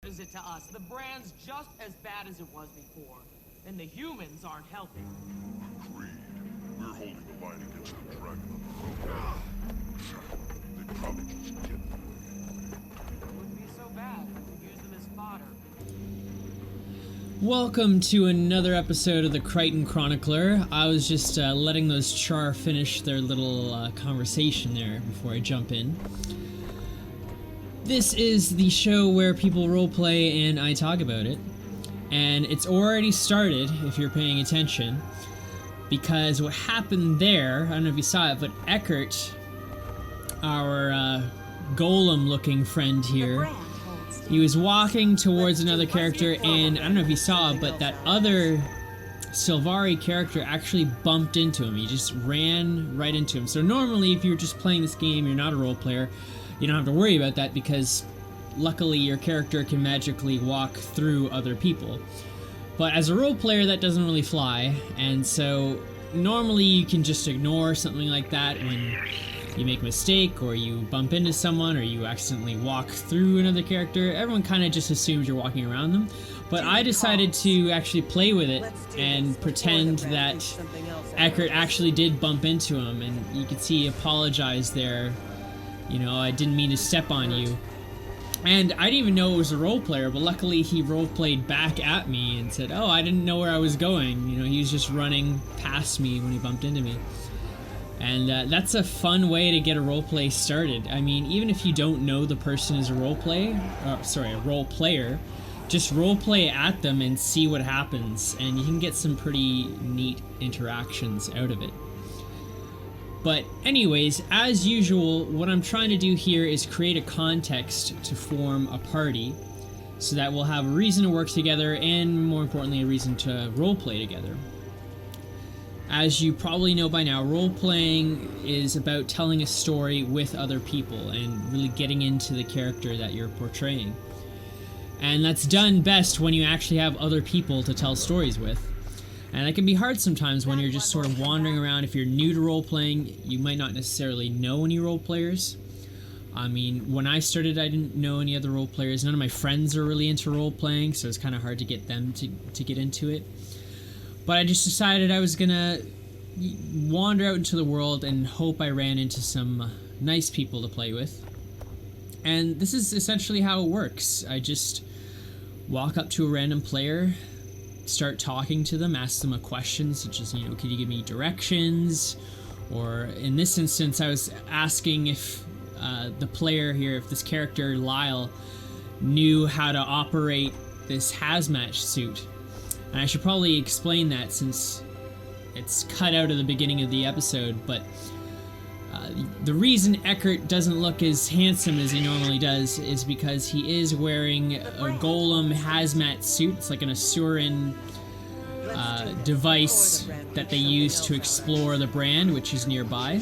is it to us? The brand's just as bad as it was before, and the humans aren't helping. Agreed. We're holding the line against the dragon on the road. They probably just get in the way anyway. It wouldn't be so bad. We could use them as fodder. Welcome to another episode of the Krytan Chronicler. I was just letting those char finish their little conversation there before I jump in. This is the show where people roleplay and I talk about it. And it's already started, if you're paying attention, because what happened there, I don't know if you saw it, but Eckhart, our golem-looking friend here, he was walking towards another character, and I don't know if you saw, but that other Sylvari character actually bumped into him. He just ran right into him. So normally, if you're just playing this game, you're not a role player, you don't have to worry about that because luckily your character can magically walk through other people. But as a role player, that doesn't really fly, and so normally you can just ignore something like that when you make a mistake, or you bump into someone, or you accidentally walk through another character. Everyone kind of just assumes you're walking around them. But I decided to actually play with it and pretend that Eckhart actually did bump into him, and you can see he apologized there. You know, I didn't mean to step on you. And I didn't even know it was a role player, but luckily he role played back at me and said, oh, I didn't know where I was going. You know, he was just running past me when he bumped into me. And that's a fun way to get a roleplay started. I mean, even if you don't know the person is a role player, just roleplay at them and see what happens, and you can get some pretty neat interactions out of it. But anyways, as usual, what I'm trying to do here is create a context to form a party, so that we'll have a reason to work together, and more importantly, a reason to roleplay together. As you probably know by now, role-playing is about telling a story with other people and really getting into the character that you're portraying. And that's done best when you actually have other people to tell stories with. And that can be hard sometimes when you're just sort of wandering around. If you're new to role-playing, you might not necessarily know any role-players. I mean, when I started, I didn't know any other role-players. None of my friends are really into role-playing, so it's kind of hard to get them to get into it. But I just decided I was gonna wander out into the world and hope I ran into some nice people to play with. And this is essentially how it works. I just walk up to a random player, start talking to them, ask them a question such as, you know, could you give me directions? Or in this instance, I was asking if the player here, if this character, Lyle, knew how to operate this hazmat suit. And I should probably explain that since it's cut out of the beginning of the episode, but the reason Eckhart doesn't look as handsome as he normally does is because he is wearing a golem hazmat suit. It's like an Asuran device that they use to explore the brand, which is nearby.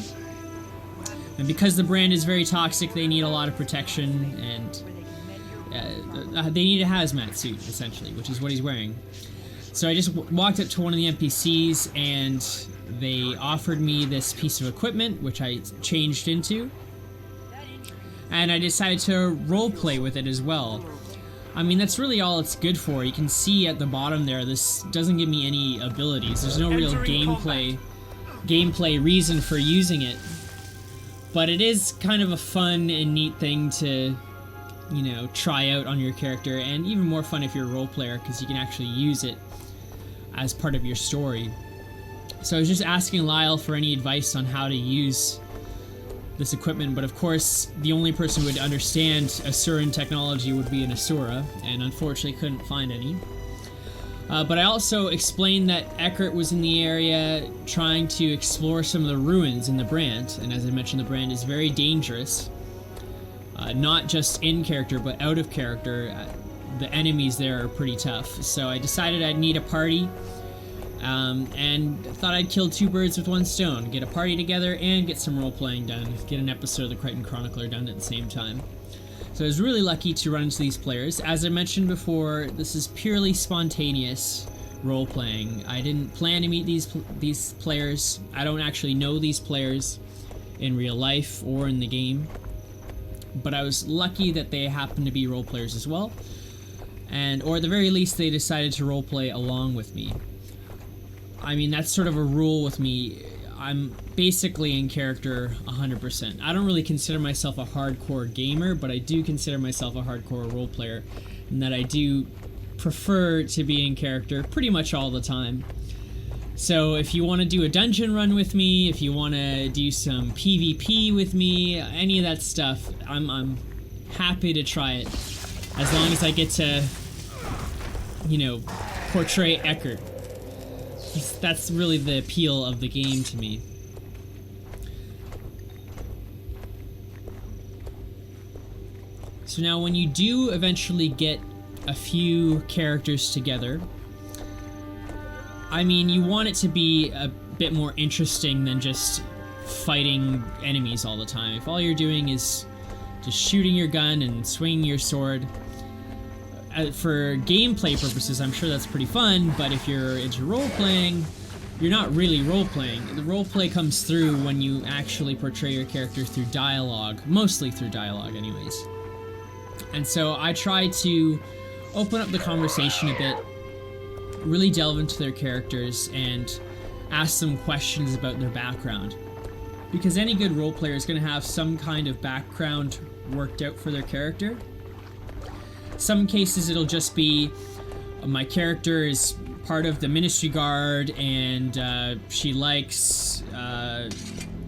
And because the brand is very toxic, they need a lot of protection, and they need a hazmat suit, essentially, which is what he's wearing. So I just walked up to one of the NPCs, and they offered me this piece of equipment, which I changed into, and I decided to roleplay with it as well. I mean, that's really all it's good for. You can see at the bottom there, this doesn't give me any abilities. There's no real gameplay reason for using it. But it is kind of a fun and neat thing to, you know, try out on your character, and even more fun if you're a role player, because you can actually use it as part of your story. So I was just asking Lyle for any advice on how to use this equipment, but of course the only person who would understand Asuran technology would be an Asura, and unfortunately couldn't find any. But I also explained that Eckhart was in the area trying to explore some of the ruins in the brand, and as I mentioned, the brand is very dangerous. Not just in character, but out of character. The enemies there are pretty tough. So I decided I'd need a party, and thought I'd kill two birds with one stone. Get a party together and get some role-playing done. Get an episode of the Krytan Chronicler done at the same time. So I was really lucky to run into these players. As I mentioned before, this is purely spontaneous role-playing. I didn't plan to meet these players. I don't actually know these players in real life or in the game. But I was lucky that they happened to be role players as well. or at the very least they decided to roleplay along with me. I mean, that's sort of a rule with me. I'm basically in character 100%. I don't really consider myself a hardcore gamer, but I do consider myself a hardcore role player, in that I do prefer to be in character pretty much all the time. So if you want to do a dungeon run with me, if you want to do some PvP with me, any of that stuff, I'm happy to try it, as long as I get to, you know, portray Eckhart. That's really the appeal of the game to me. So now when you do eventually get a few characters together, I mean, you want it to be a bit more interesting than just fighting enemies all the time. If all you're doing is just shooting your gun and swinging your sword, for gameplay purposes, I'm sure that's pretty fun, but if you're into role-playing, you're not really role-playing. The role-play comes through when you actually portray your character through dialogue, mostly through dialogue anyways. And so I try to open up the conversation a bit, really delve into their characters, and ask them questions about their background. Because any good role player is going to have some kind of background worked out for their character. Some cases it'll just be, my character is part of the Ministry Guard and she likes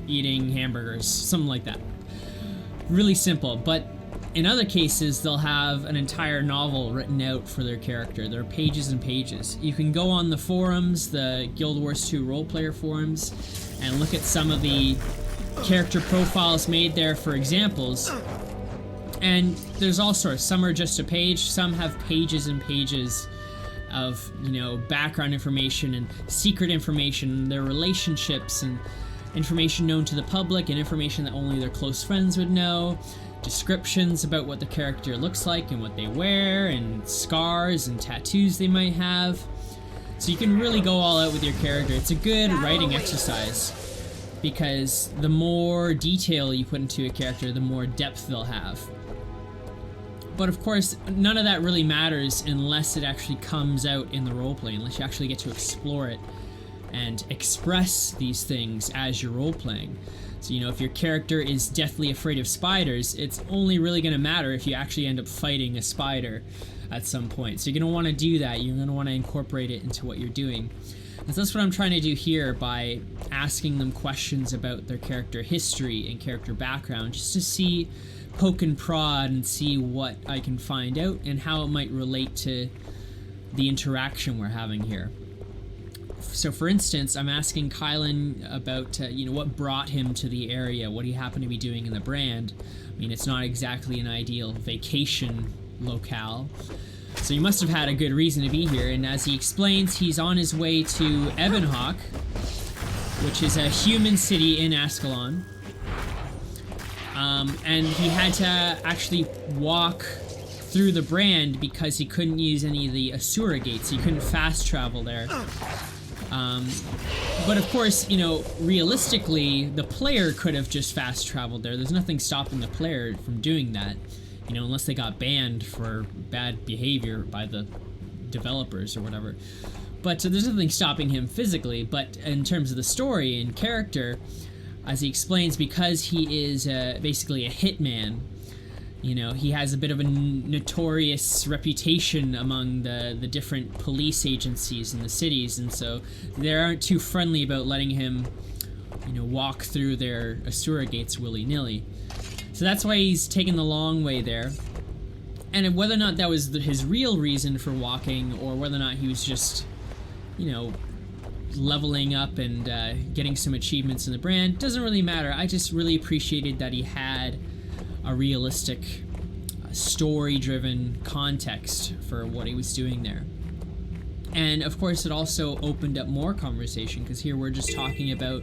eating hamburgers, something like that. Really simple, but in other cases they'll have an entire novel written out for their character. There are pages and pages. You can go on the forums, the Guild Wars 2 role player forums, and look at some of the character profiles made there for examples. And there's all sorts. Some are just a page, some have pages and pages of, you know, background information and secret information, their relationships, and information known to the public and information that only their close friends would know, descriptions about what the character looks like and what they wear, and scars and tattoos they might have. So you can really go all out with your character. It's a good writing exercise, because the more detail you put into a character, the more depth they'll have. But of course, none of that really matters unless it actually comes out in the roleplay, unless you actually get to explore it and express these things as you're roleplaying. So, you know, if your character is deathly afraid of spiders, it's only really going to matter if you actually end up fighting a spider at some point. So you're going to want to do that. You're going to want to incorporate it into what you're doing. And so that's what I'm trying to do here by asking them questions about their character history and character background, just to see, poke and prod, and see what I can find out and how it might relate to the interaction we're having here. So for instance, I'm asking Kylan about, you know, what brought him to the area, what he happened to be doing in the Brand. I mean, it's not exactly an ideal vacation locale. So he must have had a good reason to be here, and as he explains, he's on his way to Ebenhawk, which is a human city in Ascalon. And he had to actually walk through the Brand because he couldn't use any of the Asuran gates. He couldn't fast travel there. But of course, you know, realistically, the player could have just fast traveled there. There's nothing stopping the player from doing that, you know, unless they got banned for bad behavior by the developers or whatever. But there's nothing stopping him physically. But in terms of the story and character, as he explains, because he is basically a hitman, you know, he has a bit of a notorious reputation among the different police agencies in the cities, and so they aren't too friendly about letting him, you know, walk through their Asuran gates willy-nilly. So that's why he's taken the long way there. And whether or not that was his real reason for walking, or whether or not he was just, you know, leveling up and getting some achievements in the Brand, doesn't really matter. I just really appreciated that he had a realistic, story-driven context for what he was doing there. And of course it also opened up more conversation, because here we're just talking about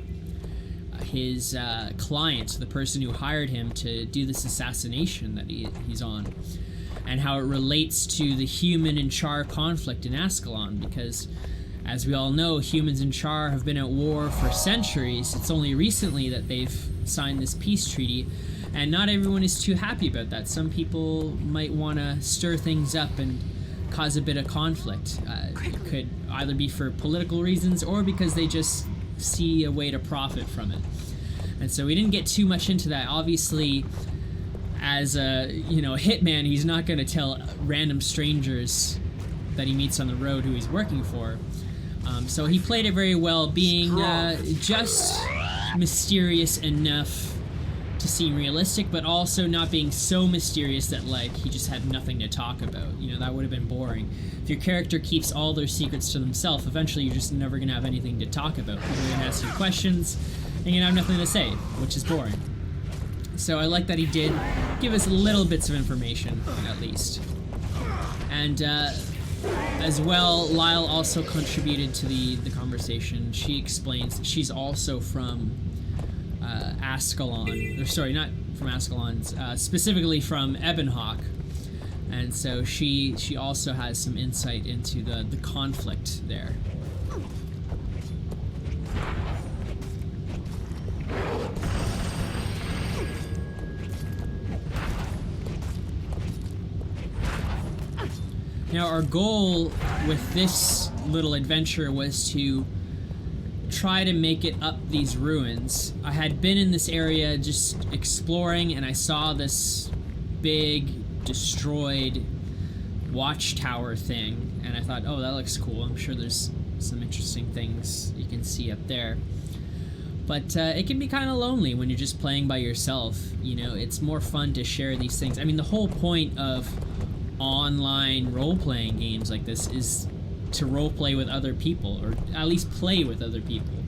his client, the person who hired him to do this assassination that he's on, and how it relates to the human and Char conflict in Ascalon, because as we all know, humans and Char have been at war for centuries. It's only recently that they've signed this peace treaty, and not everyone is too happy about that. Some people might want to stir things up and cause a bit of conflict. It could either be for political reasons or because they just see a way to profit from it. And so we didn't get too much into that. Obviously, as a hitman, he's not going to tell random strangers that he meets on the road who he's working for. So he played it very well, being just mysterious enough to seem realistic, but also not being so mysterious that he just had nothing to talk about. That would have been boring. If your character keeps all their secrets to themselves, eventually you're just never going to have anything to talk about. People are going to ask you questions, and you're going to have nothing to say, which is boring. So I like that he did give us little bits of information, at least. And as well, Lyle also contributed to the conversation. She explains that she's also from Ascalon, or sorry, not from Ascalon, specifically from Ebonhawk, and so she also has some insight into the conflict there. Now, our goal with this little adventure was to try to make it up these ruins. I had been in this area just exploring, and I saw this big destroyed watchtower thing, and I thought, oh, that looks cool. I'm sure there's some interesting things you can see up there. But it can be kind of lonely when you're just playing by yourself. It's more fun to share these things. I mean, the whole point of online role-playing games like this is to role-play with other people, or at least play with other people.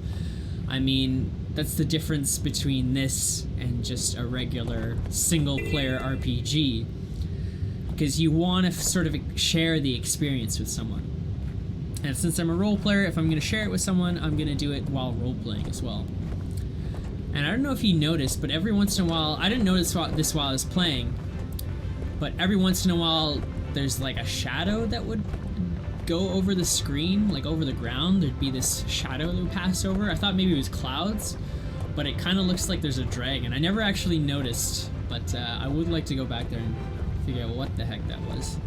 I mean, that's the difference between this and just a regular single-player RPG, because you want to sort of share the experience with someone. And since I'm a role-player, if I'm going to share it with someone, I'm going to do it while role-playing as well. And I don't know if you noticed, but every once in a while, I didn't notice this while I was playing, but every once in a while, there's a shadow that would go over the screen, over the ground. There'd be this shadow that would pass over. I thought maybe it was clouds, but it kind of looks like there's a dragon. I never actually noticed, but I would like to go back there and figure out what the heck that was.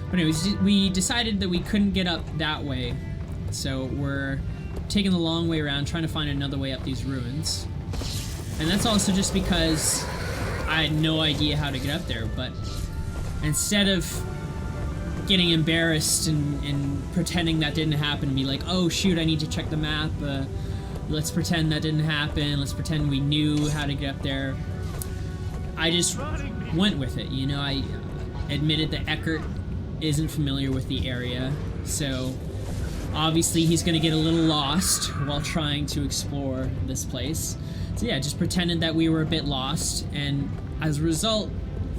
But anyways, we decided that we couldn't get up that way, so we're taking the long way around, trying to find another way up these ruins. And that's also just because I had no idea how to get up there, but instead of getting embarrassed and pretending that didn't happen, be like, oh shoot, I need to check the map, let's pretend that didn't happen, let's pretend we knew how to get up there, I just went with it. I admitted that Eckhart isn't familiar with the area, so obviously he's going to get a little lost while trying to explore this place. So yeah, just pretended that we were a bit lost, and as a result,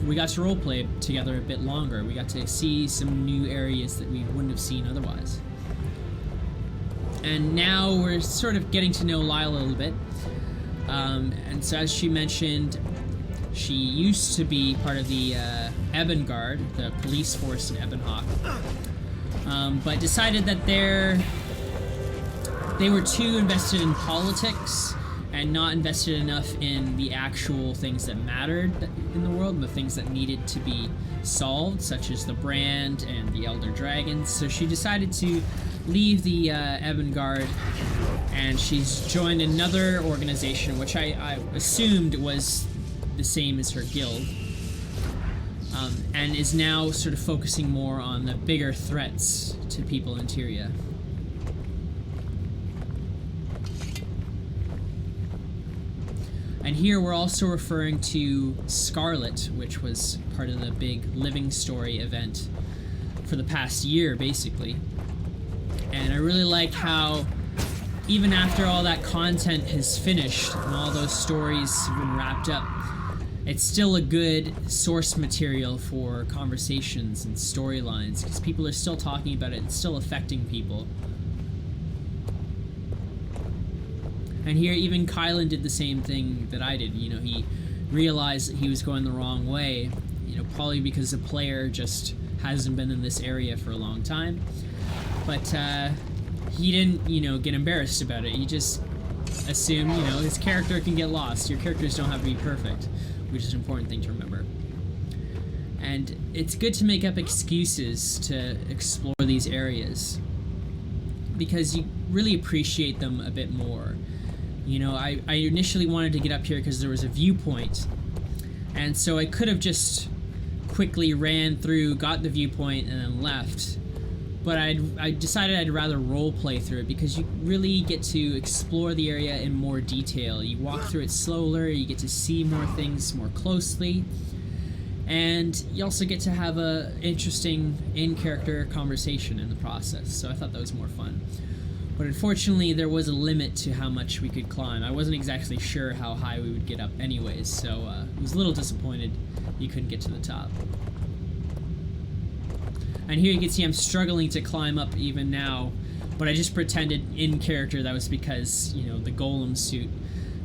we got to roleplay together a bit longer. We got to see some new areas that we wouldn't have seen otherwise. And now we're sort of getting to know Lyle a little bit. And so as she mentioned, she used to be part of the Ebon Guard, the police force in Ebonhawk, but decided that they were too invested in politics and not invested enough in the actual things that mattered in the world, the things that needed to be solved, such as the brand and the Elder Dragons. So she decided to leave the Ebon Guard, and she's joined another organization, which I assumed was the same as her guild, and is now sort of focusing more on the bigger threats to people in Tyria. And here we're also referring to Scarlet, which was part of the big Living Story event for the past year, basically. And I really like how, even after all that content has finished and all those stories have been wrapped up, it's still a good source material for conversations and storylines, because people are still talking about it, it's still affecting people. And here, even Kylan did the same thing that I did. He realized that he was going the wrong way, probably because the player just hasn't been in this area for a long time. But he didn't, get embarrassed about it. He just assumed, his character can get lost. Your characters don't have to be perfect, which is an important thing to remember. And it's good to make up excuses to explore these areas, because you really appreciate them a bit more. You know, I initially wanted to get up here because there was a viewpoint, and so I could have just quickly ran through, got the viewpoint, and then left. But I decided I'd rather roleplay through it, because you really get to explore the area in more detail. You walk through it slower, you get to see more things more closely, and you also get to have a interesting in-character conversation in the process. So I thought that was more fun. But unfortunately, there was a limit to how much we could climb. I wasn't exactly sure how high we would get up anyways, so I was a little disappointed you couldn't get to the top. And here you can see I'm struggling to climb up even now, but I just pretended in character that was because, you know, the golem suit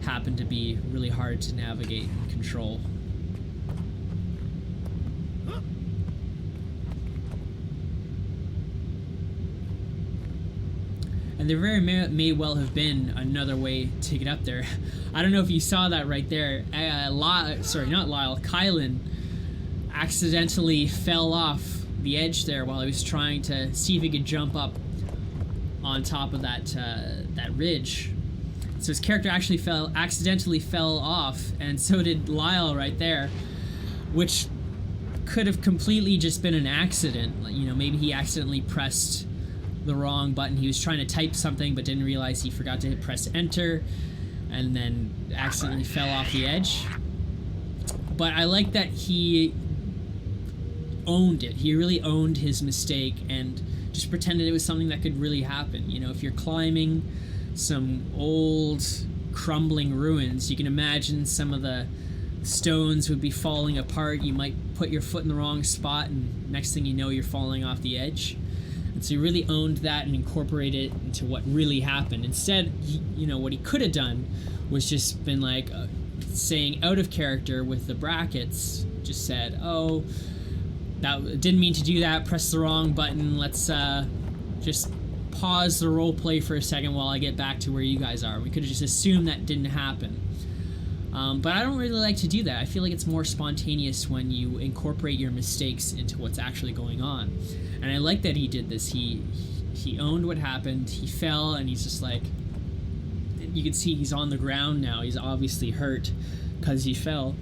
happened to be really hard to navigate and control. And there very may well have been another way to get up there. I don't know if you saw that right there. Kylan accidentally fell off the edge there while he was trying to see if he could jump up on top of that ridge. So his character actually accidentally fell off, and so did Lyle right there, which could have completely just been an accident. You know, maybe he accidentally pressed the wrong button. He was trying to type something but didn't realize he forgot to press enter, and then accidentally fell off the edge. But I like that he owned it. He really owned his mistake and just pretended it was something that could really happen. You know, if you're climbing some old crumbling ruins, you can imagine some of the stones would be falling apart. You might put your foot in the wrong spot, and next thing you know, you're falling off the edge. And so he really owned that and incorporated it into what really happened. Instead, you know, what he could have done was just been like saying out of character with the brackets, just said, oh, that didn't mean to do that, press the wrong button, let's just pause the role play for a second while I get back to where you guys are. We could have just assumed that didn't happen. But I don't really like to do that. I feel like it's more spontaneous when you incorporate your mistakes into what's actually going on. And I like that he did this. He owned what happened, he fell, and he's just like, you can see he's on the ground now. He's obviously hurt because he fell.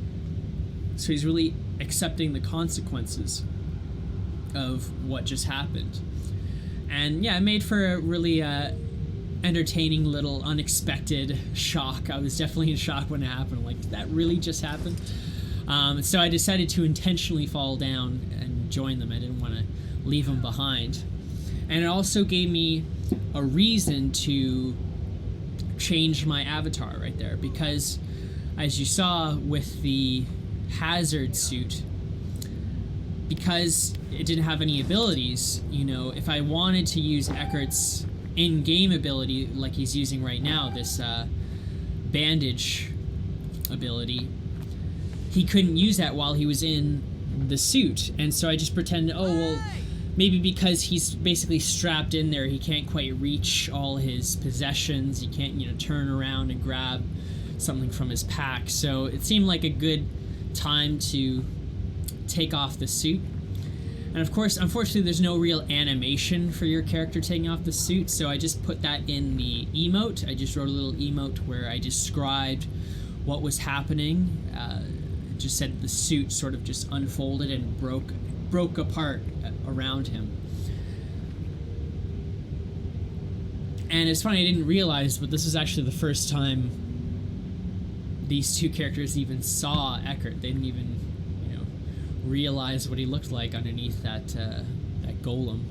So he's really accepting the consequences of what just happened. And yeah, it made for a really entertaining little unexpected shock. I was definitely in shock when it happened. Like, did that really just happen? So I decided to intentionally fall down and join them. I didn't want to leave them behind. And it also gave me a reason to change my avatar right there, because as you saw with the hazard suit, because it didn't have any abilities, you know, if I wanted to use Eckhart's in-game ability like he's using right now, this bandage ability, he couldn't use that while he was in the suit. And so I just pretended, oh, well, maybe because he's basically strapped in there, he can't quite reach all his possessions, he can't, you know, turn around and grab something from his pack. So it seemed like a good time to take off the suit. And of course, unfortunately, there's no real animation for your character taking off the suit, so I just put that in the emote. I just wrote a little emote where I described what was happening. It just said the suit sort of just unfolded and broke apart around him. And it's funny, I didn't realize, but this was actually the first time these two characters even saw Eckhart. They didn't even, you know, realize what he looked like underneath that golem.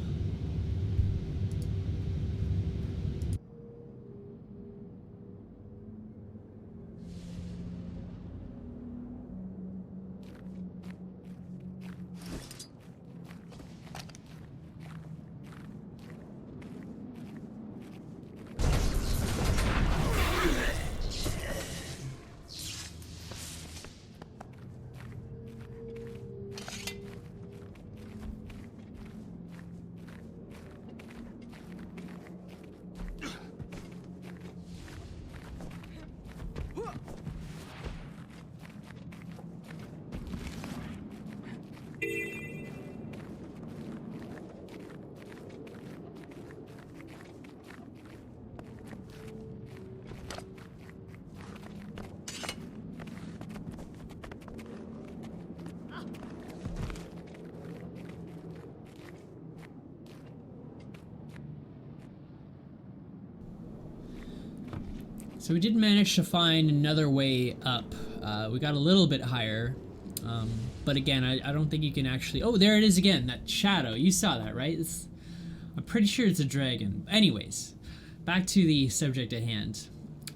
So we did manage to find another way up. We got a little bit higher, but again, I don't think you can actually... Oh, there it is again, that shadow. You saw that, right? I'm pretty sure it's a dragon. Anyways, back to the subject at hand.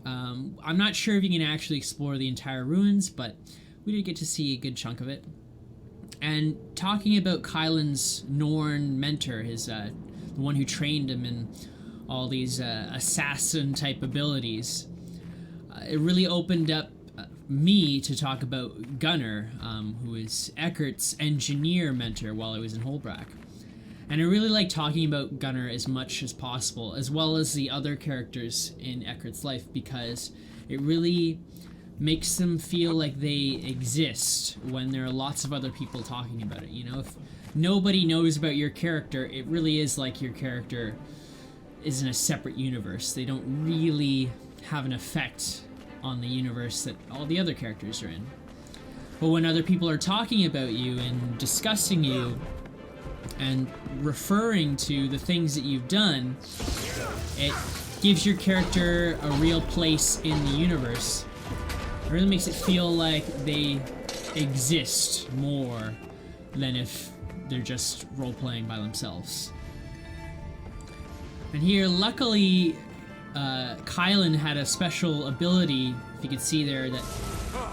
I'm not sure if you can actually explore the entire ruins, but we did get to see a good chunk of it. And talking about Kylan's Norn mentor, the one who trained him in all these assassin-type abilities, it really opened up me to talk about Gunnar, who is Eckhart's engineer mentor while I was in Holbrack. And I really like talking about Gunnar as much as possible, as well as the other characters in Eckhart's life, because it really makes them feel like they exist when there are lots of other people talking about it. You know, if nobody knows about your character, it really is like your character is in a separate universe. They don't really have an effect on the universe that all the other characters are in. But when other people are talking about you and discussing you and referring to the things that you've done, it gives your character a real place in the universe. It really makes it feel like they exist more than if they're just role-playing by themselves. And here, luckily, Kylan had a special ability, if you could see there, that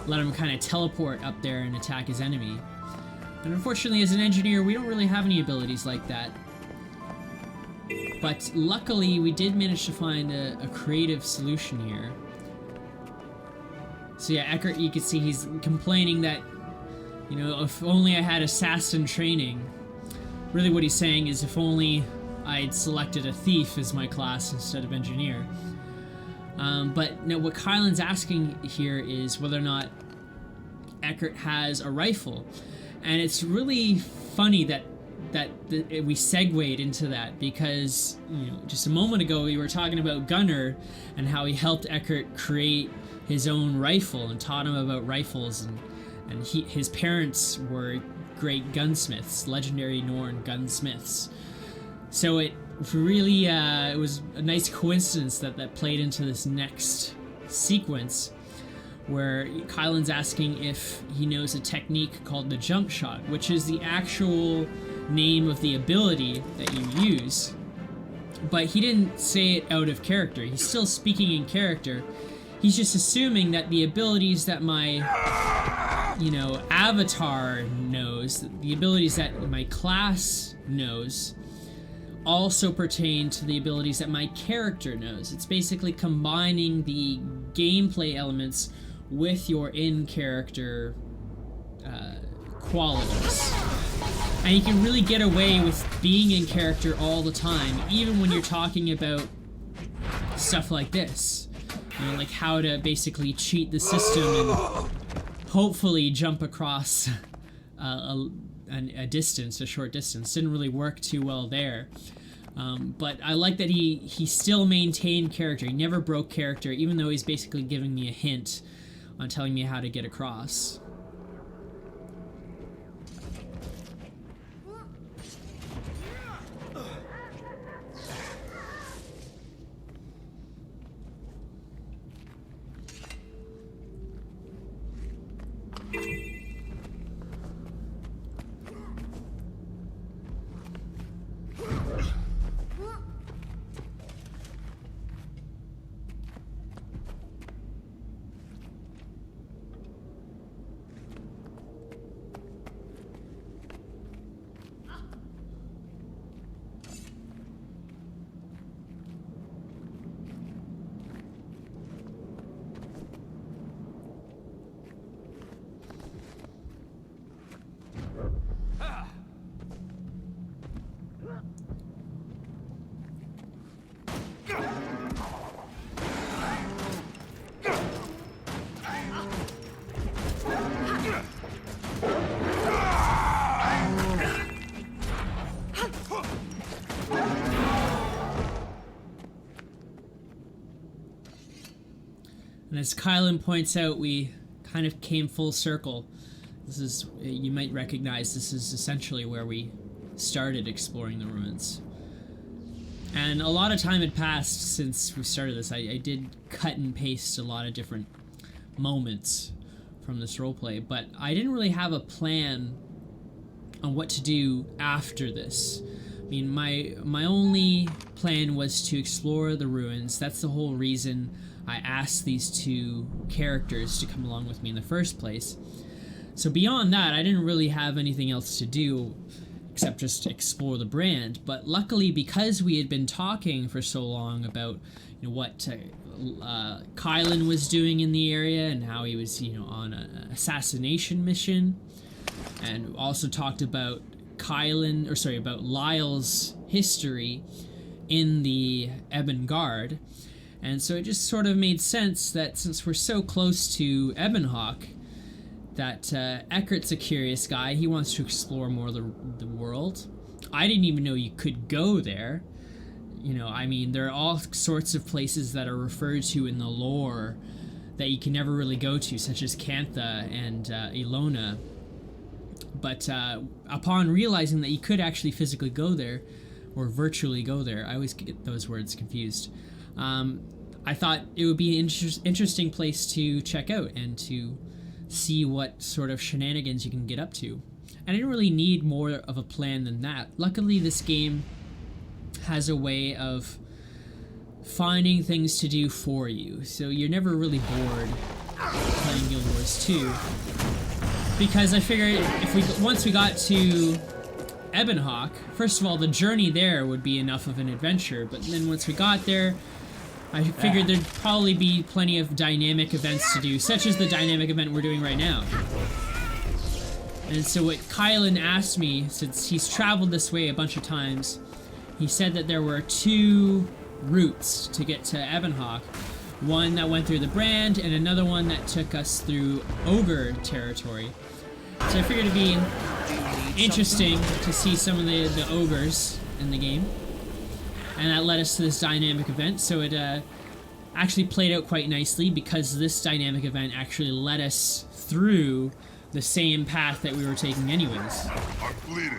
let him kind of teleport up there and attack his enemy. And unfortunately, as an engineer, we don't really have any abilities like that. But luckily, we did manage to find a creative solution here. So yeah, Eckhart, you can see he's complaining that, you know, if only I had assassin training. Really what he's saying is if only I'd selected a thief as my class instead of engineer. But no, what Kylan's asking here is whether or not Eckhart has a rifle. And it's really funny that we segued into that, because, you know, just a moment ago we were talking about Gunnar and how he helped Eckhart create his own rifle and taught him about rifles, and his parents were great gunsmiths, legendary Norn gunsmiths. So it really it was a nice coincidence that played into this next sequence, where Kylan's asking if he knows a technique called the jump shot, which is the actual name of the ability that you use. But he didn't say it out of character. He's still speaking in character. He's just assuming that the abilities that my, you know, avatar knows, the abilities that my class knows, also pertain to the abilities that my character knows. It's basically combining the gameplay elements with your in-character qualities. And you can really get away with being in character all the time, even when you're talking about stuff like this. You know, like how to basically cheat the system and hopefully jump across a distance, a short distance. Didn't really work too well there. But I like that he still maintained character. He never broke character, even though he's basically giving me a hint on telling me how to get across. And as Kylan points out, we kind of came full circle. This is, you might recognize, this is essentially where we started exploring the ruins. And a lot of time had passed since we started this. I did cut and paste a lot of different moments from this roleplay, but I didn't really have a plan on what to do after this. I mean, my only plan was to explore the ruins. That's the whole reason I asked these two characters to come along with me in the first place. So beyond that, I didn't really have anything else to do except just to explore the brand. But luckily, because we had been talking for so long about, you know, what Kylan was doing in the area and how he was, you know, on an assassination mission, and also talked about about Lyle's history in the Ebon Guard. And so it just sort of made sense that since we're so close to Ebonhawk, that Eckhart's a curious guy. He wants to explore more of the world. I didn't even know you could go there. You know, I mean, there are all sorts of places that are referred to in the lore that you can never really go to, such as Cantha and Ilona. But upon realizing that you could actually physically go there, or virtually go there, I always get those words confused, I thought it would be an interesting place to check out and to see what sort of shenanigans you can get up to. And I didn't really need more of a plan than that. Luckily, this game has a way of finding things to do for you, so you're never really bored playing Guild Wars 2. Because I figured once we got to Ebonhawk, first of all, the journey there would be enough of an adventure, but then once we got there, I figured there'd probably be plenty of dynamic events to do, such as the dynamic event we're doing right now. And so what Kylan asked me, since he's traveled this way a bunch of times, he said that there were two routes to get to Ebonhawk. One that went through the Brand, and another one that took us through Ogre territory. So I figured it'd be interesting to see some of the ogres in the game. And that led us to this dynamic event, so it actually played out quite nicely, because this dynamic event actually led us through the same path that we were taking anyways. I'm bleeding.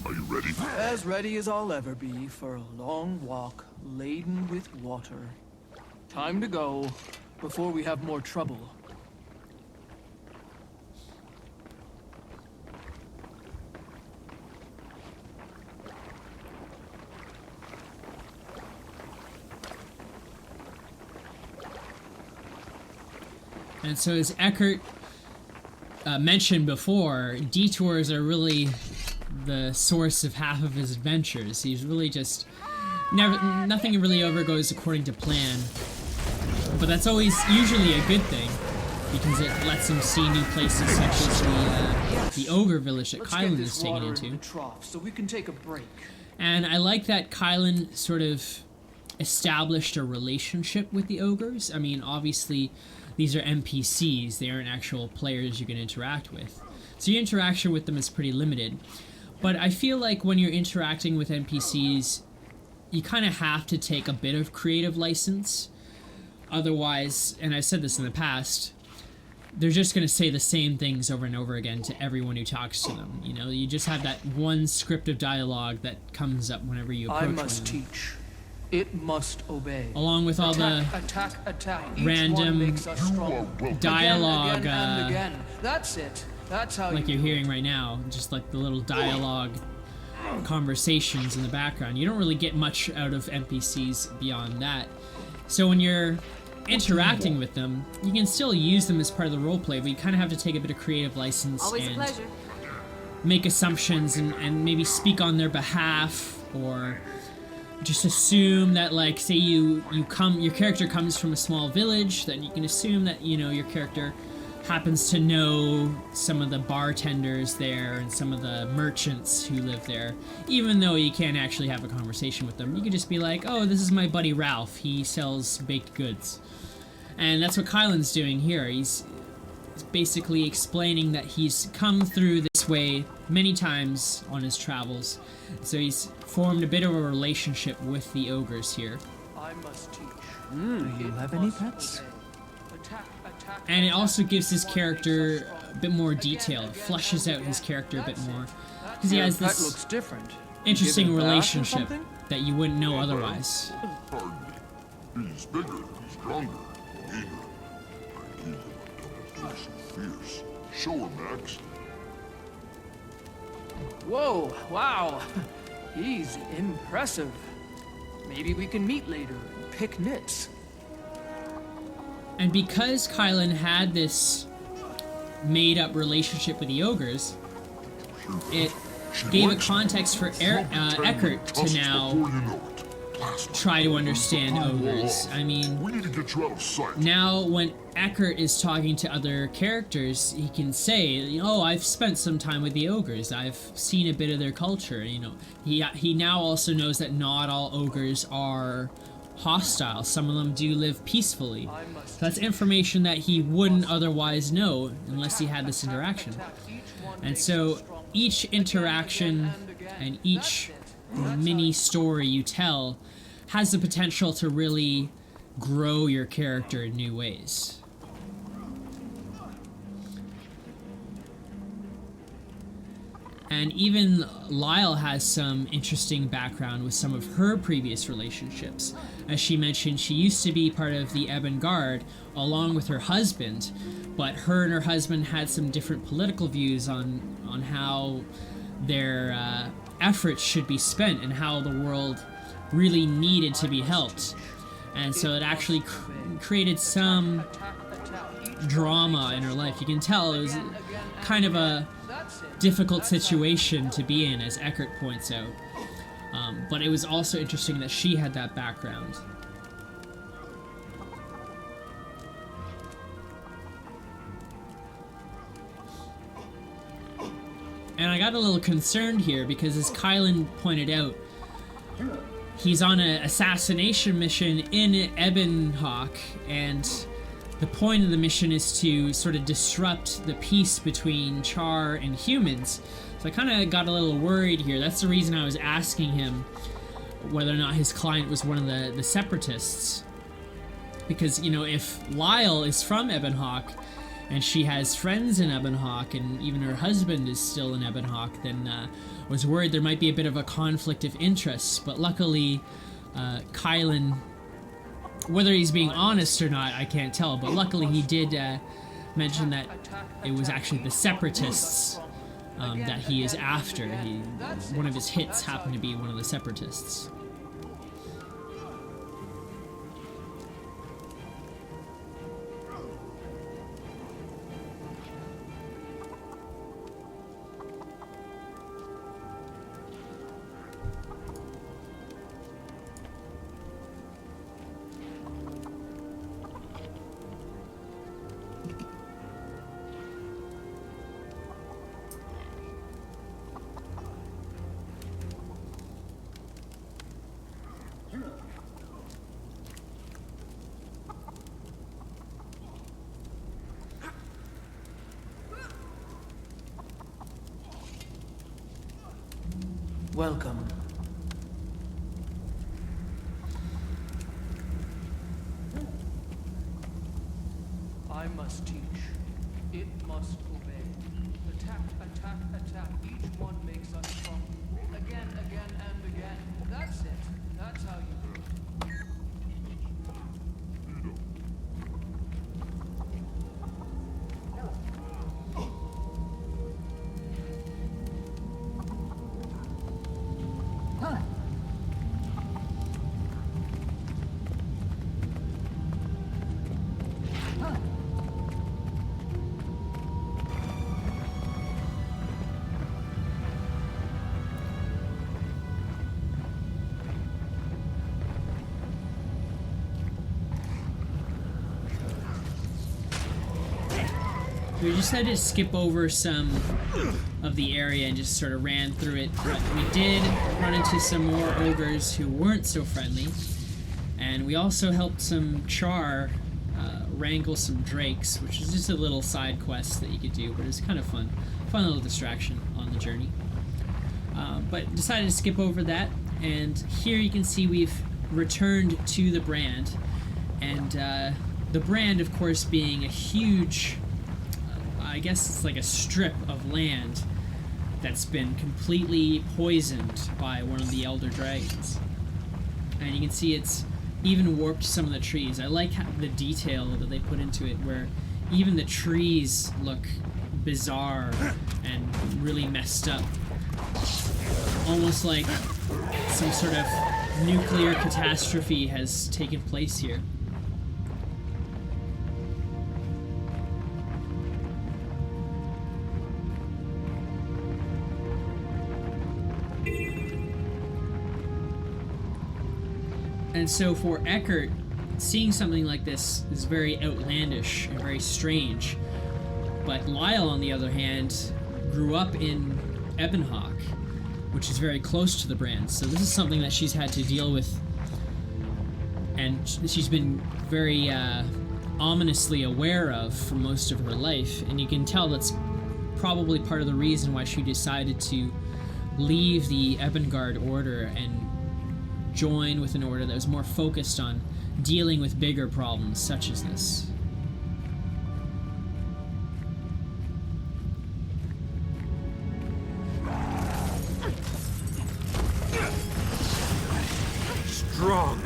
Are you ready? As ready as I'll ever be for a long walk laden with water. Time to go before we have more trouble. And so as Eckhart mentioned before, detours are really the source of half of his adventures. He's really just nothing really ever goes according to plan. But that's always usually a good thing, because it lets him see new places, such as the ogre village that Kylan is taken into. So we can take a break. And I like that Kylan sort of established a relationship with the ogres. I mean, obviously, these are NPCs. They aren't actual players you can interact with. So your interaction with them is pretty limited. But I feel like when you're interacting with NPCs, you kind of have to take a bit of creative license. Otherwise, and I've said this in the past, they're just going to say the same things over and over again to everyone who talks to them. You know, you just have that one script of dialogue that comes up whenever you approach one of them. I must teach. It must obey. Along with all the attack. random dialogue, again and again. That's it. That's how like you're hearing right now, just like the little dialogue conversations in the background. You don't really get much out of NPCs beyond that. So when you're interacting with them, you can still use them as part of the roleplay, but you kind of have to take a bit of creative license and make assumptions and maybe speak on their behalf, or just assume that, like, say your character comes from a small village, then you can assume that, you know, your character happens to know some of the bartenders there and some of the merchants who live there, even though you can't actually have a conversation with them. You can just be like, oh, this is my buddy Ralph, he sells baked goods. And that's what Kylan's doing here. He's basically explaining that he's come through this way many times on his travels, so he's formed a bit of a relationship with the ogres here. I must teach. You have any pets? And it also gives his character a bit more detail. It fleshes out his character a bit more. Because he has That this looks different. interesting Given a bath or relationship something? that you wouldn't know otherwise. Pardon me. He's bigger, he's stronger, meaner. I knew him until he's so fierce. Show her, Max. Whoa, wow. He's impressive. Maybe we can meet later and pick nits. And because Kylan had this made-up relationship with the ogres, it gave a context for Eckhart to now try to understand ogres. I mean, We need to get you out of sight. now when Eckhart is talking to other characters, he can say, "Oh, I've spent some time with the ogres. I've seen a bit of their culture." You know, he now also knows that not all ogres are hostile. Some of them do live peacefully. So that's information that he wouldn't otherwise know unless he had this interaction. And so each interaction and each mini story you tell has the potential to really grow your character in new ways. And even Lyle has some interesting background with some of her previous relationships. As she mentioned, she used to be part of the Ebon Guard along with her husband, but her and her husband had some different political views on how their efforts should be spent and how the world really needed to be helped. And so it actually created some drama in her life. You can tell it was kind of a difficult situation to be in, as Eckhart points out. But it was also interesting that she had that background. And I got a little concerned here because, as Kylan pointed out, he's on an assassination mission in Ebonhawk, and the point of the mission is to sort of disrupt the peace between Char and humans. So I kind of got a little worried here. That's the reason I was asking him whether or not his client was one of the separatists. Because, you know, if Lyle is from Ebonhawk, and she has friends in Ebonhawk, and even her husband is still in Ebonhawk, then I was worried there might be a bit of a conflict of interests. But luckily, Kylan, whether he's being honest or not, I can't tell, but luckily he did mention that it was actually the separatists that he is after. One of his hits happened to be one of the separatists. Welcome. I must teach. It must obey. Attack, attack, attack. Each one makes us strong. Again, again, and again. That's it. That's how you do it. We just had to skip over some of the area and just sort of ran through it, but we did run into some more ogres who weren't so friendly, and we also helped some Char wrangle some drakes, which is just a little side quest that you could do, but it's kind of fun little distraction on the journey. But decided to skip over that, and here you can see we've returned to the brand, and The brand, of course, being a huge, I guess it's like a strip of land that's been completely poisoned by one of the elder dragons. And you can see it's even warped some of the trees. I like the detail that they put into it, where even the trees look bizarre and really messed up. Almost like some sort of nuclear catastrophe has taken place here. And so for Eckhart, seeing something like this is very outlandish and very strange. But Lyle, on the other hand, grew up in Ebonhawk, which is very close to the brand. So this is something that she's had to deal with, and she's been very ominously aware of for most of her life. And you can tell that's probably part of the reason why she decided to leave the Ebongard Order and join with an order that was more focused on dealing with bigger problems such as this. Strong.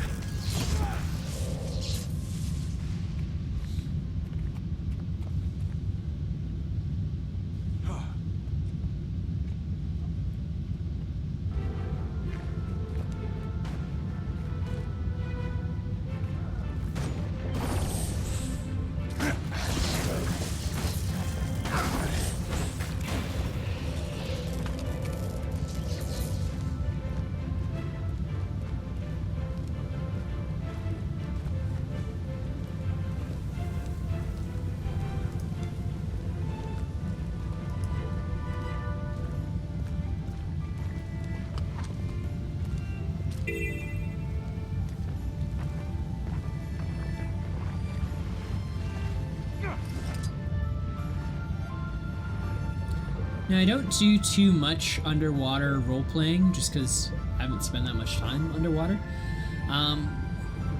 Now, I don't do too much underwater role-playing, just because I haven't spent that much time underwater.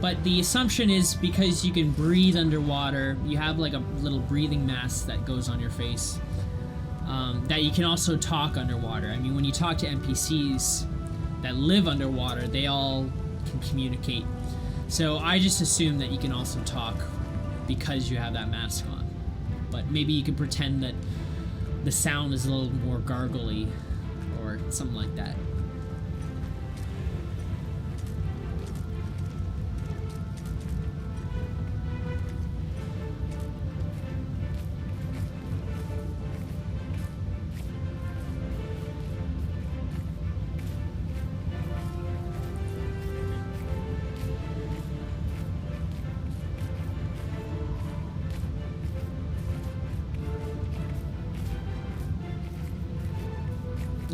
But the assumption is because you can breathe underwater, you have like a little breathing mask that goes on your face, that you can also talk underwater. I mean, when you talk to NPCs that live underwater, they all can communicate. So I just assume that you can also talk because you have that mask on. But maybe you can pretend that the sound is a little more gargly or something like that.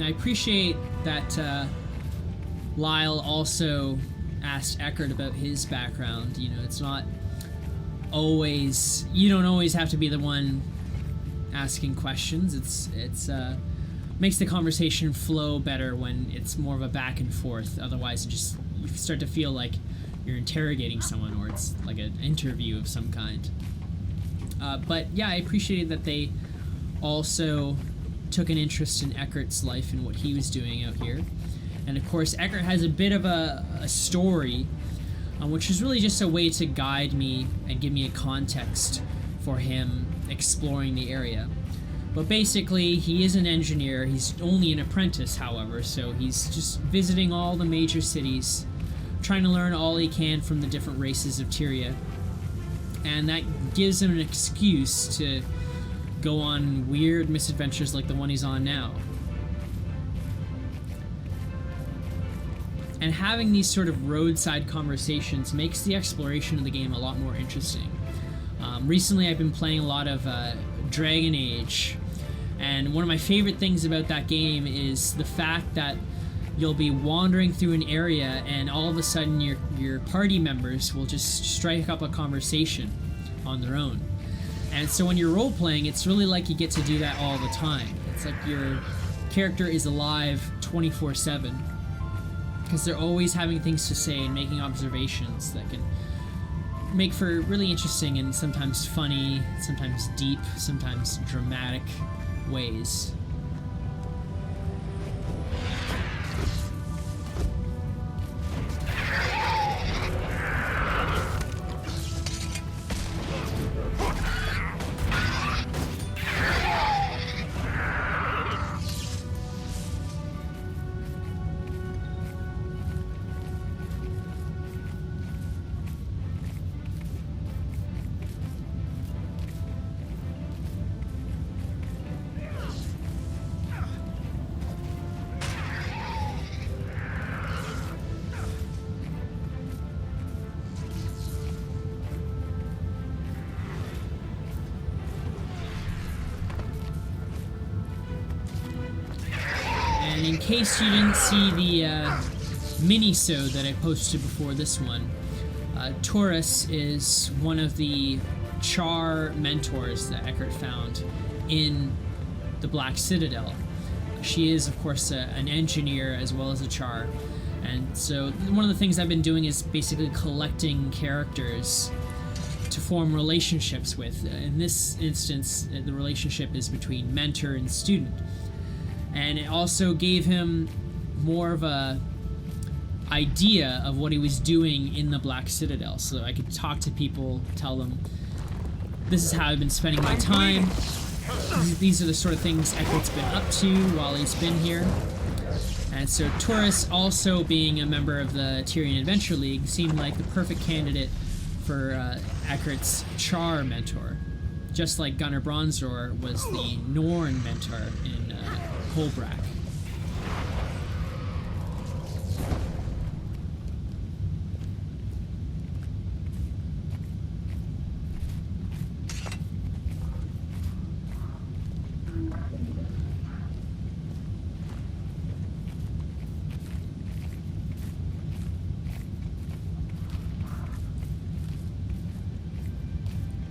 I appreciate that Lyle also asked Eckhart about his background. You know, it's not always, you don't always have to be the one asking questions. It's makes the conversation flow better when it's more of a back and forth. Otherwise, you start to feel like you're interrogating someone, or it's like an interview of some kind. But yeah, I appreciated that they also took an interest in Eckhart's life and what he was doing out here. And of course, Eckhart has a bit of a story, which is really just a way to guide me and give me a context for him exploring the area. But basically, he is an engineer. He's only an apprentice, however, so he's just visiting all the major cities, trying to learn all he can from the different races of Tyria. And that gives him an excuse to go on weird misadventures like the one he's on now. And having these sort of roadside conversations makes the exploration of the game a lot more interesting. Recently I've been playing a lot of Dragon Age, and one of my favorite things about that game is the fact that you'll be wandering through an area and all of a sudden your party members will just strike up a conversation on their own. And so when you're role-playing, it's really like you get to do that all the time. It's like your character is alive 24/7, because they're always having things to say and making observations that can make for really interesting and sometimes funny, sometimes deep, sometimes dramatic ways. And in case you didn't see the mini-sode that I posted before this one, Taurus is one of the Char mentors that Eckhart found in the Black Citadel. She is, of course, an engineer as well as a Char. And so one of the things I've been doing is basically collecting characters to form relationships with. In this instance, the relationship is between mentor and student. And it also gave him more of a idea of what he was doing in the Black Citadel. So I could talk to people, tell them, this is how I've been spending my time. These are the sort of things Eckhart's been up to while he's been here. And so Taurus, also being a member of the Tyrian Adventure League, seemed like the perfect candidate for Eckhart's Char mentor. Just like Gunnar Bronzor was the Norn mentor in Kolbrak.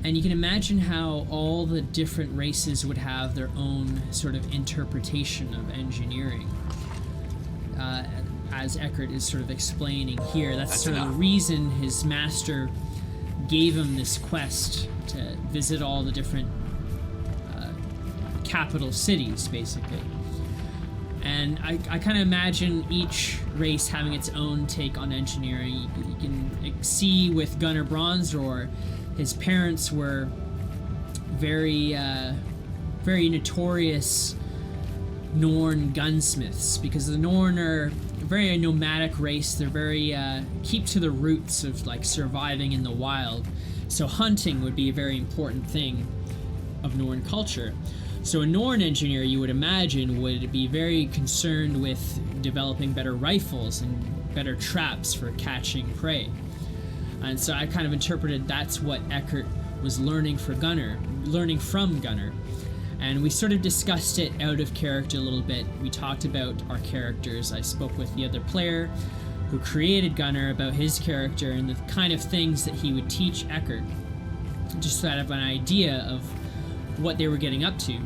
And you can imagine how all the different races would have their own sort of interpretation of engineering. As Eckhart is sort of explaining here, that's sort of the reason his master gave him this quest to visit all the different capital cities, basically. And I kind of imagine each race having its own take on engineering. You can see with Gunnar Bronzor, his parents were very notorious Norn gunsmiths, because the Norn are a very nomadic race. They're very keep to the roots of like surviving in the wild. So hunting would be a very important thing of Norn culture. So a Norn engineer, you would imagine, would be very concerned with developing better rifles and better traps for catching prey. And so I kind of interpreted that's what Eckhart was learning from Gunnar. And we sort of discussed it out of character a little bit. We talked about our characters. I spoke with the other player who created Gunnar about his character and the kind of things that he would teach Eckhart, just to have an idea of what they were getting up to.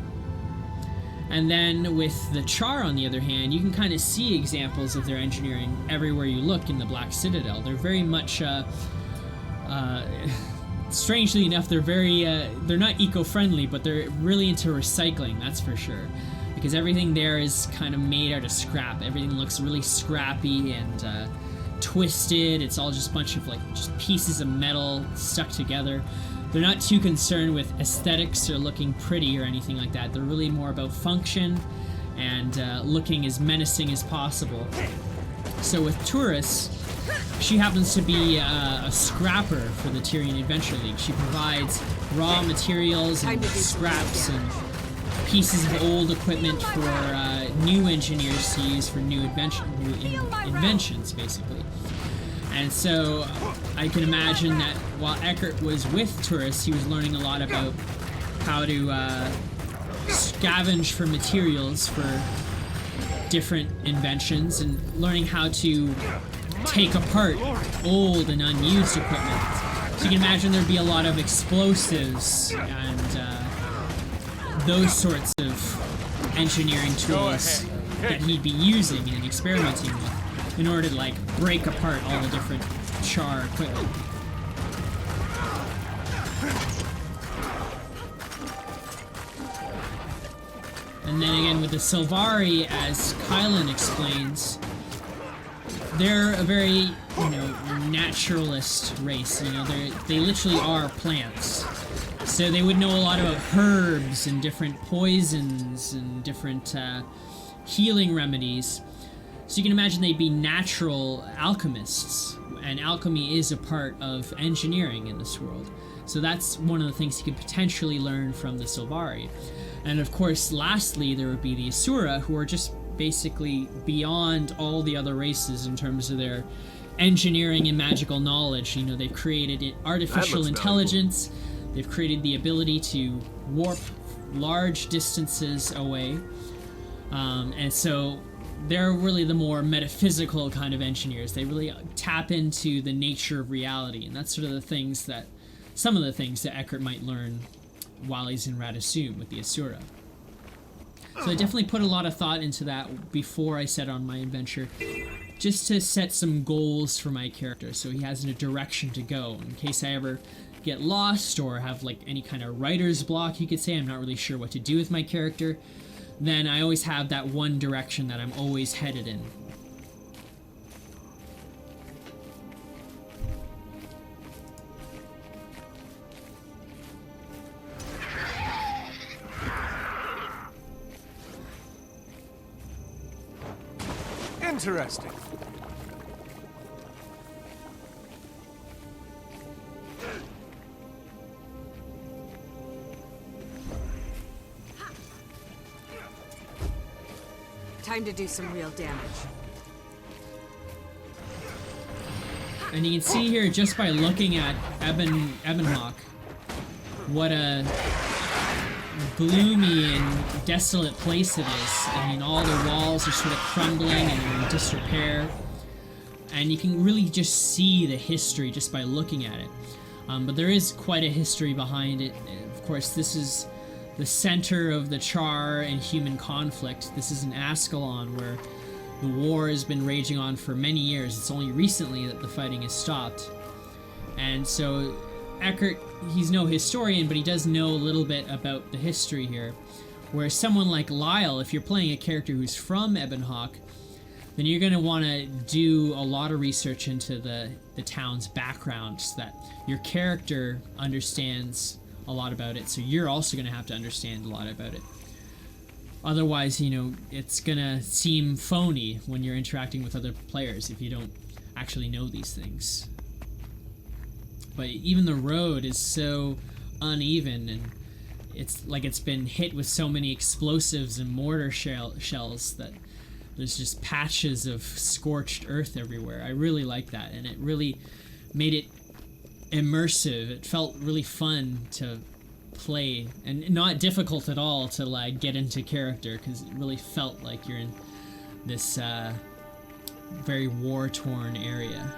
And then with the Char, on the other hand, you can kind of see examples of their engineering everywhere you look in the Black Citadel. They're very much strangely enough, they're not eco-friendly, but they're really into recycling, that's for sure. Because everything there is kind of made out of scrap. Everything looks really scrappy and twisted. It's all just a bunch of just pieces of metal stuck together. They're not too concerned with aesthetics or looking pretty or anything like that. They're really more about function and looking as menacing as possible. So with Taurus, she happens to be a scrapper for the Tyrian Adventure League. She provides raw materials and scraps and pieces of old equipment for new engineers to use for new inventions, basically. And so I can imagine that while Eckhart was with Taurus, he was learning a lot about how to scavenge for materials for different inventions and learning how to take apart old and unused equipment. So you can imagine there'd be a lot of explosives and those sorts of engineering tools that he'd be using and experimenting with in order to break apart all the different Char equipment. And then again with the Sylvari, as Kylan explains, they're a very, naturalist race. They literally are plants. So they would know a lot about herbs and different poisons and different healing remedies. So you can imagine they'd be natural alchemists, and alchemy is a part of engineering in this world. So that's one of the things you could potentially learn from the Sylvari. And of course, lastly, there would be the Asura, who are just basically beyond all the other races in terms of their engineering and magical knowledge. They've created artificial intelligence. They've created the ability to warp large distances away. And so they're really the more metaphysical kind of engineers. They really tap into the nature of reality. And that's sort of some of the things that Eckhart might learn while he's in Radasum with the Asura. So I definitely put a lot of thought into that before I set on my adventure, just to set some goals for my character so he has a direction to go in case I ever get lost or have like any kind of writer's block, you could say. I'm not really sure what to do with my character. Then I always have that one direction that I'm always headed in. Interesting. Time to do some real damage. And you can see here, just by looking at Ebonhawk, what a gloomy and desolate place it is. I mean, all the walls are sort of crumbling and in disrepair. And you can really just see the history just by looking at it. But there is quite a history behind it. Of course, this is the center of the Char and human conflict. This is in Ascalon, where the war has been raging on for many years. It's only recently that the fighting has stopped. And so Eckhart, he's no historian, but he does know a little bit about the history here. Whereas someone like Lyle, if you're playing a character who's from Ebonhawk, then you're going to want to do a lot of research into the town's background so that your character understands a lot about it, so you're also going to have to understand a lot about it. Otherwise, it's going to seem phony when you're interacting with other players if you don't actually know these things. But even the road is so uneven, and it's like it's been hit with so many explosives and mortar shells that there's just patches of scorched earth everywhere. I really like that, and it really made it immersive. It felt really fun to play, and not difficult at all to like get into character, because it really felt like you're in this very war-torn area.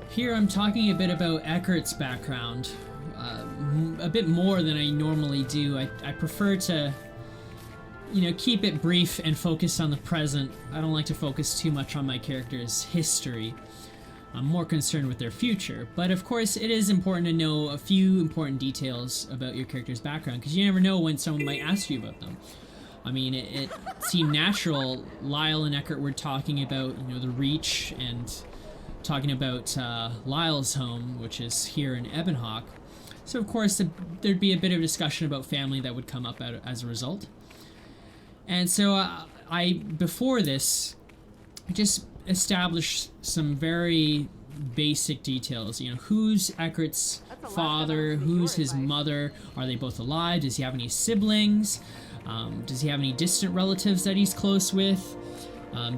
Here I'm talking a bit about Eckhart's background, a bit more than I normally do. I prefer to, keep it brief and focus on the present. I don't like to focus too much on my character's history. I'm more concerned with their future. But of course, it is important to know a few important details about your character's background, because you never know when someone might ask you about them. I mean, it seemed natural. Lyle and Eckhart were talking about, the Reach, and talking about Lyle's home, which is here in Ebonhawk. So of course there'd be a bit of discussion about family that would come up as a result. And so before this, I just established some very basic details. Who's Eckhart's father? Who's his mother? Are they both alive? Does he have any siblings? Does he have any distant relatives that he's close with?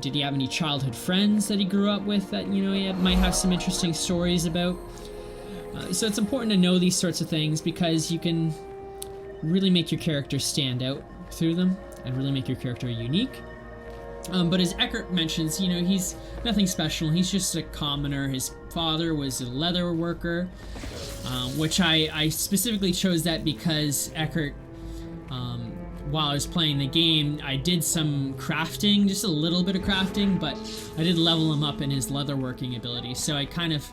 Did he have any childhood friends that he grew up with that, he might have some interesting stories about? So it's important to know these sorts of things, because you can really make your character stand out through them and really make your character unique. But as Eckhart mentions, you know, he's nothing special. He's just a commoner. His father was a leather worker, which I specifically chose that because Eckhart, while I was playing the game, I did some crafting, just a little bit of crafting, but I did level him up in his leatherworking ability. So I kind of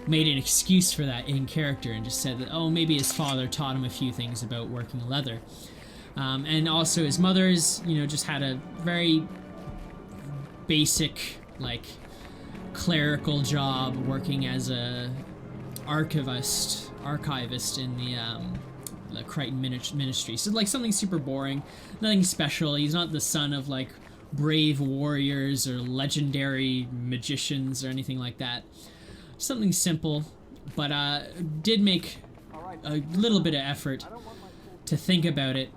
made an excuse for that in character and just said that, oh, maybe his father taught him a few things about working leather. And also his mother's, you know, just had a very basic, like, clerical job working as a archivist in the Krytan ministry. So, like, something super boring, nothing special. He's not the son of, like, brave warriors or legendary magicians or anything like that. Something simple, but did make a little bit of effort to think about it,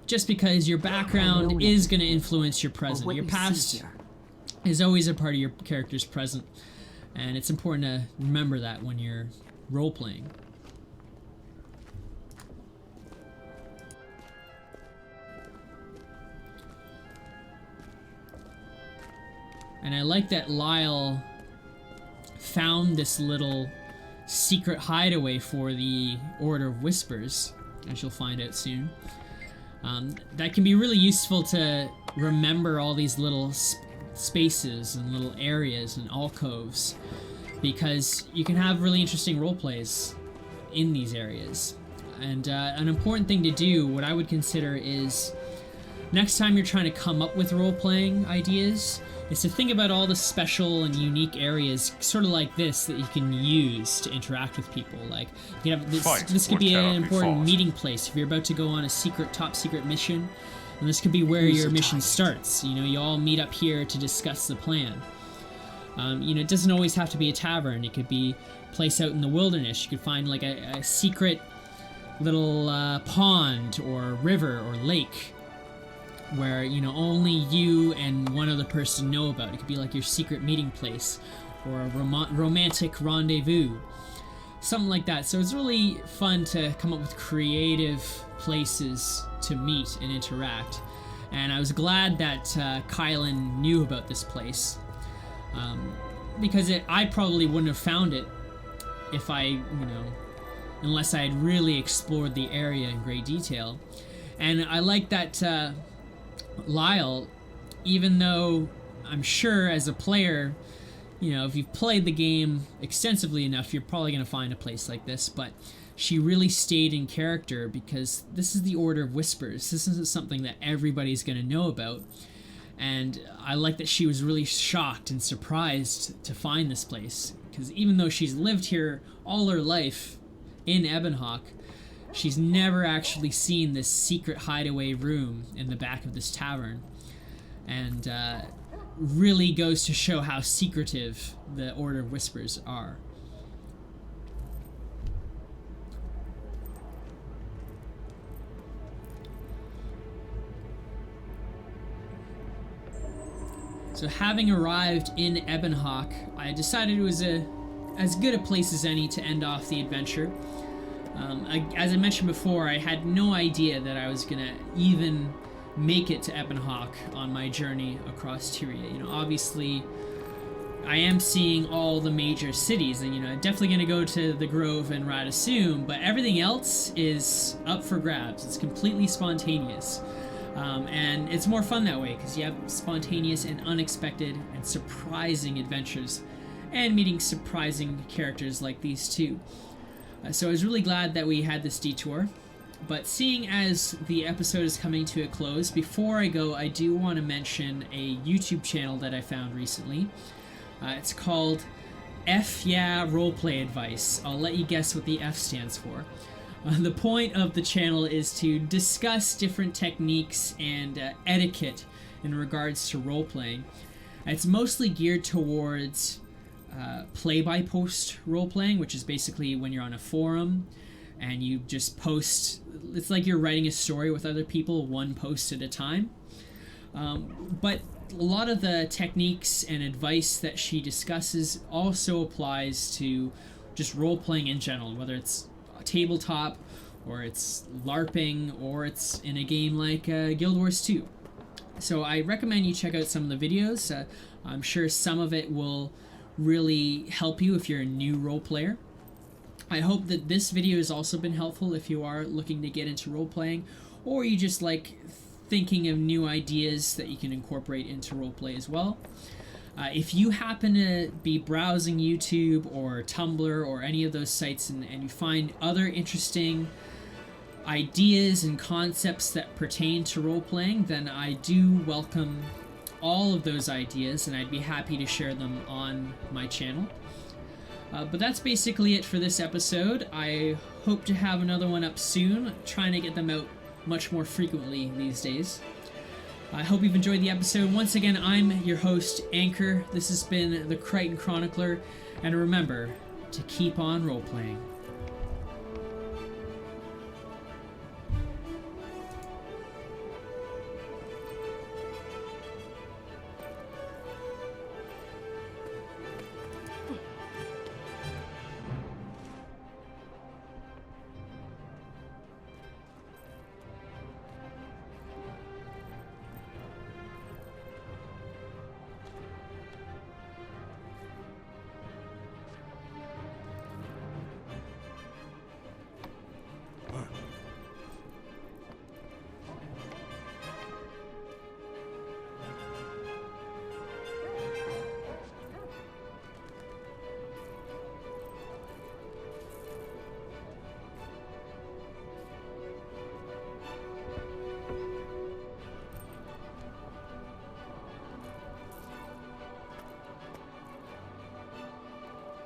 just because your background is going to influence your present. Your past is always a part of your character's present, and it's important to remember that when you're role-playing. And I like that Lyle found this little secret hideaway for the Order of Whispers, as you'll find out soon. That can be really useful to remember all these little spaces and little areas and alcoves, because you can have really interesting role plays in these areas. And an important thing to do, what I would consider, is next time you're trying to come up with role-playing ideas, is to think about all the special and unique areas, sort of like this, that you can use to interact with people. Like, you have this could be an important meeting place if you're about to go on a top secret mission, and this could be where your mission starts. You know, you all meet up here to discuss the plan. You know, it doesn't always have to be a tavern. It could be a place out in the wilderness. You could find like a secret little pond or river or lake where, you know, only you and one other person know about. It could be like your secret meeting place or a romantic rendezvous, something like that. So it's really fun to come up with creative places to meet and interact. And I was glad that Kylan knew about this place, because I probably wouldn't have found it if unless I had really explored the area in great detail. And I like that Lyle, even though I'm sure as a player, you know, if you've played the game extensively enough, you're probably going to find a place like this, but she really stayed in character because this is the Order of Whispers. This isn't something that everybody's going to know about. And I like that she was really shocked and surprised to find this place, because even though she's lived here all her life in Ebonhawk, she's never actually seen this secret hideaway room in the back of this tavern. And really goes to show how secretive the Order of Whispers are. So having arrived in Ebonhawk, I decided it was as good a place as any to end off the adventure. As I mentioned before, I had no idea that I was going to even make it to Ebonhawk on my journey across Tyria. You know, obviously, I am seeing all the major cities, and, you know, definitely going to go to the Grove and Radissoon, but everything else is up for grabs. It's completely spontaneous. And it's more fun that way, because you have spontaneous and unexpected and surprising adventures, and meeting surprising characters like these two. So I was really glad that we had this detour. But seeing as the episode is coming to a close, before I go, I do want to mention a YouTube channel that I found recently. It's called Yeah Roleplay Advice. I'll let you guess what the F stands for. The point of the channel is to discuss different techniques and etiquette in regards to role-playing. It's mostly geared towards play-by-post role-playing, which is basically when you're on a forum and you just post. It's like you're writing a story with other people, one post at a time. But a lot of the techniques and advice that she discusses also applies to just role-playing in general, whether it's tabletop, or it's LARPing, or it's in a game like Guild Wars 2. So I recommend you check out some of the videos. I'm sure some of it will really help you if you're a new role player. I hope that this video has also been helpful if you are looking to get into role playing, or you just like thinking of new ideas that you can incorporate into roleplay as well. If you happen to be browsing YouTube or Tumblr or any of those sites and you find other interesting ideas and concepts that pertain to role-playing, then I do welcome all of those ideas and I'd be happy to share them on my channel. But that's basically it for this episode. I hope to have another one up soon, trying to get them out much more frequently these days. I hope you've enjoyed the episode. Once again, I'm your host, Anchor. This has been the Krytan Chronicler, and remember to keep on role-playing.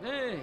Hey,